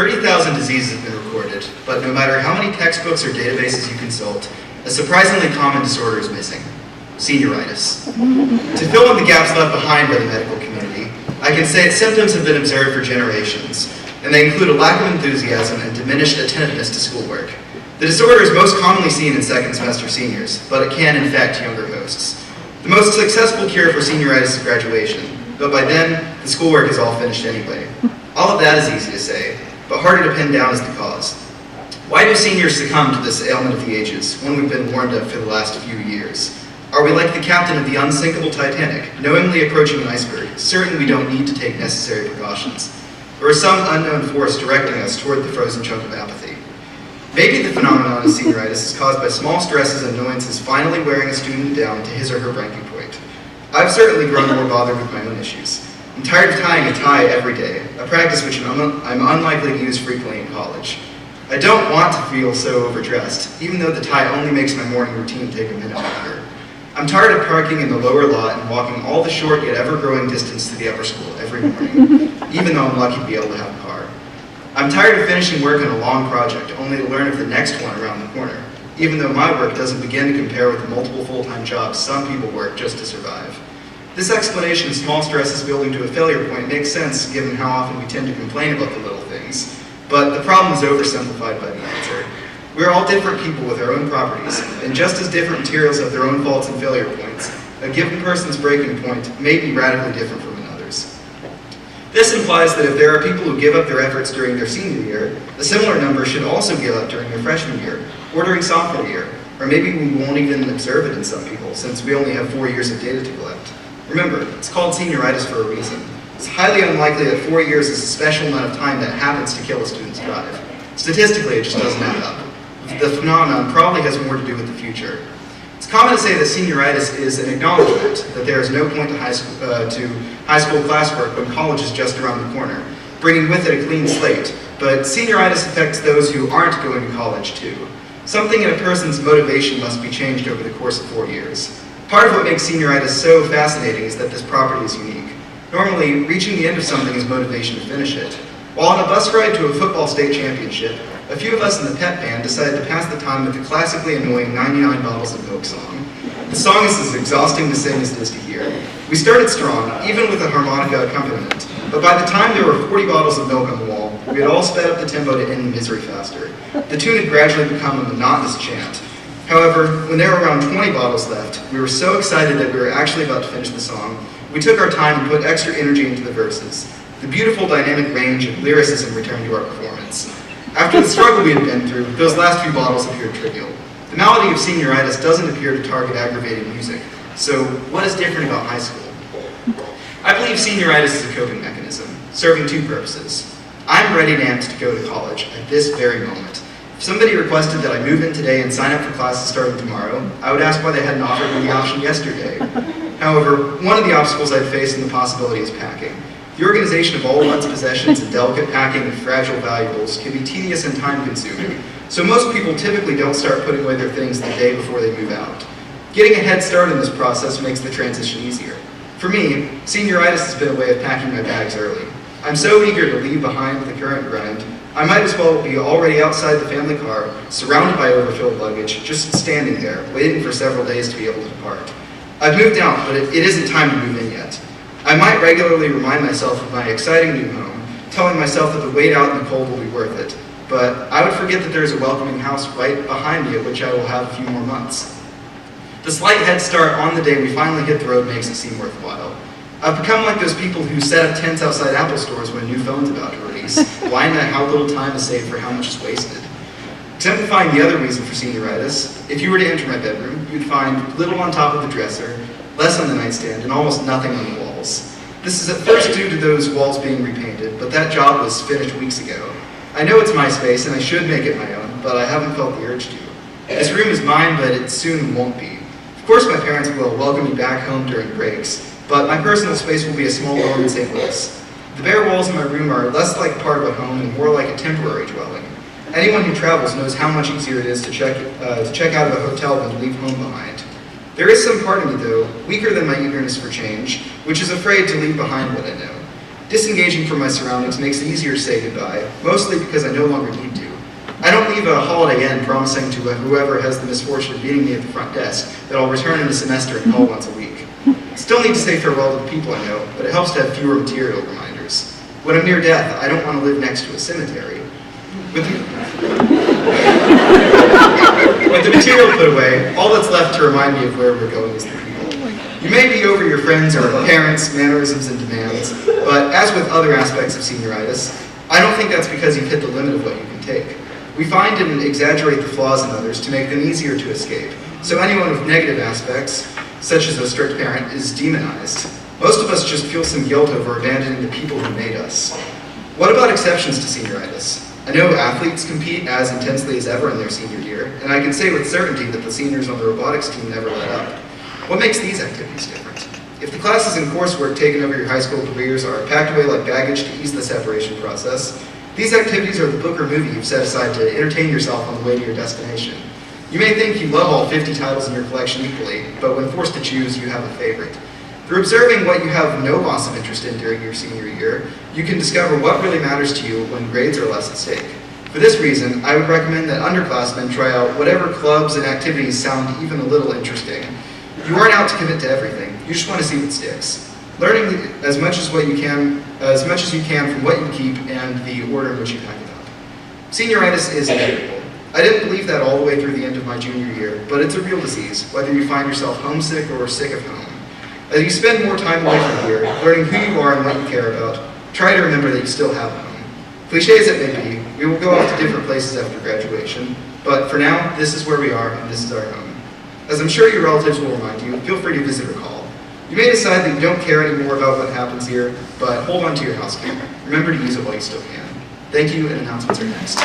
30,000 diseases have been recorded, but no matter how many textbooks or databases you consult, a surprisingly common disorder is missing: senioritis. To fill in the gaps left behind by the medical community, I can say its symptoms have been observed for generations, and they include a lack of enthusiasm and diminished attentiveness to schoolwork. The disorder is most commonly seen in second semester seniors, but it can infect younger hosts. The most successful cure for senioritis is graduation, but by then, the schoolwork is all finished anyway. All of that is easy to say, but harder to pin down is the cause. Why do seniors succumb to this ailment of the ages when we've been warned of for the last few years? Are we like the captain of the unsinkable Titanic, knowingly approaching an iceberg, certain we don't need to take necessary precautions? Or is some unknown force directing us toward the frozen chunk of apathy? Maybe the phenomenon of senioritis is caused by small stresses and annoyances finally wearing a student down to his or her breaking point. I've certainly grown more bothered with my own issues. I'm tired of tying a tie every day, a practice which I'm unlikely to use frequently in college. I don't want to feel so overdressed, even though the tie only makes my morning routine take a minute longer. I'm tired of parking in the lower lot and walking all the short yet ever-growing distance to the upper school every morning, even though I'm lucky to be able to have a car. I'm tired of finishing work on a long project only to learn of the next one around the corner, even though my work doesn't begin to compare with the multiple full-time jobs some people work just to survive. This explanation of small stresses building to a failure point makes sense given how often we tend to complain about the little things, but the problem is oversimplified by the answer. We're all different people with our own properties, and just as different materials have their own faults and failure points, a given person's breaking point may be radically different from another's. This implies that if there are people who give up their efforts during their senior year, a similar number should also give up during their freshman year, or during sophomore year, or maybe we won't even observe it in some people, since we only have 4 years of data to collect. Remember, it's called senioritis for a reason. It's highly unlikely that 4 years is a special amount of time that happens to kill a student's drive. Statistically, it just doesn't add up. The phenomenon probably has more to do with the future. It's common to say that senioritis is an acknowledgement that there is no point to high school classwork when college is just around the corner, bringing with it a clean slate, but senioritis affects those who aren't going to college too. Something in a person's motivation must be changed over the course of 4 years. Part of what makes senioritis so fascinating is that this property is unique. Normally, reaching the end of something is motivation to finish it. While on a bus ride to a football state championship, a few of us in the pep band decided to pass the time with the classically annoying 99 Bottles of Milk song. The song is as exhausting to sing as it is to hear. We started strong, even with a harmonica accompaniment, but by the time there were 40 bottles of milk on the wall, we had all sped up the tempo to end misery faster. The tune had gradually become a monotonous chant. However, when there were around 20 bottles left, we were so excited that we were actually about to finish the song, we took our time and put extra energy into the verses. The beautiful dynamic range of lyricism returned to our performance. After the struggle we had been through, those last few bottles appeared trivial. The malady of senioritis doesn't appear to target aggravating music, so what is different about high school? I believe senioritis is a coping mechanism, serving two purposes. I'm ready and amped to go to college at this very moment. If somebody requested that I move in today and sign up for classes starting tomorrow, I would ask why they hadn't offered me the option yesterday. However, one of the obstacles I'd face in the possibility is packing. The organization of all one's possessions and delicate packing of fragile valuables can be tedious and time-consuming, so most people typically don't start putting away their things the day before they move out. Getting a head start in this process makes the transition easier. For me, senioritis has been a way of packing my bags early. I'm so eager to leave behind the current grind, I might as well be already outside the family car, surrounded by overfilled luggage, just standing there, waiting for several days to be able to depart. I've moved out, but it isn't time to move in yet. I might regularly remind myself of my exciting new home, telling myself that the wait out in the cold will be worth it, but I would forget that there is a welcoming house right behind me at which I will have a few more months. The slight head start on the day we finally hit the road makes it seem worthwhile. I've become like those people who set up tents outside Apple stores when a new phone's about to release, blind at how little time is saved for how much is wasted. Exemplifying the other reason for senioritis, if you were to enter my bedroom, you'd find little on top of the dresser, less on the nightstand, and almost nothing on the walls. This is at first due to those walls being repainted, but that job was finished weeks ago. I know it's my space and I should make it my own, but I haven't felt the urge to. This room is mine, but it soon won't be. Of course my parents will welcome me back home during breaks, but my personal space will be a small home in St. Louis. The bare walls in my room are less like part of a home and more like a temporary dwelling. Anyone who travels knows how much easier it is to check out of a hotel than to leave home behind. There is some part of me, though, weaker than my eagerness for change, which is afraid to leave behind what I know. Disengaging from my surroundings makes it easier to say goodbye, mostly because I no longer need to. I don't leave a Holiday Inn promising to whoever has the misfortune of meeting me at the front desk that I'll return in a semester and call once a week. Still need to say farewell to the people I know, but it helps to have fewer material reminders. When I'm near death, I don't want to live next to a cemetery. With the material put away, all that's left to remind me of where we're going is the people. You may be over your friends or parents' mannerisms and demands, but as with other aspects of senioritis, I don't think that's because you've hit the limit of what you can take. We find and exaggerate the flaws in others to make them easier to escape. So anyone with negative aspects, such as a strict parent, is demonized. Most of us just feel some guilt over abandoning the people who made us. What about exceptions to senioritis? I know athletes compete as intensely as ever in their senior year, and I can say with certainty that the seniors on the robotics team never let up. What makes these activities different? If the classes and coursework taken over your high school careers are packed away like baggage to ease the separation process, these activities are the book or movie you've set aside to entertain yourself on the way to your destination. You may think you love all 50 titles in your collection equally, but when forced to choose, you have a favorite. Through observing what you have no loss of interest in during your senior year, you can discover what really matters to you when grades are less at stake. For this reason, I would recommend that underclassmen try out whatever clubs and activities sound even a little interesting. You aren't out to commit to everything, you just want to see what sticks. Learning as much as you can from what you keep and the order in which you pack it up. Senioritis is inevitable. I didn't believe that all the way through the end of my junior year, but it's a real disease, whether you find yourself homesick or sick of home. As you spend more time away from here, learning who you are and what you care about, try to remember that you still have a home. Cliché as it may be, we will go off to different places after graduation, but for now, this is where we are and this is our home. As I'm sure your relatives will remind you, feel free to visit or call. You may decide that you don't care anymore about what happens here, but hold on to your house key. Remember to use it while you still can. Thank you, and announcements are next.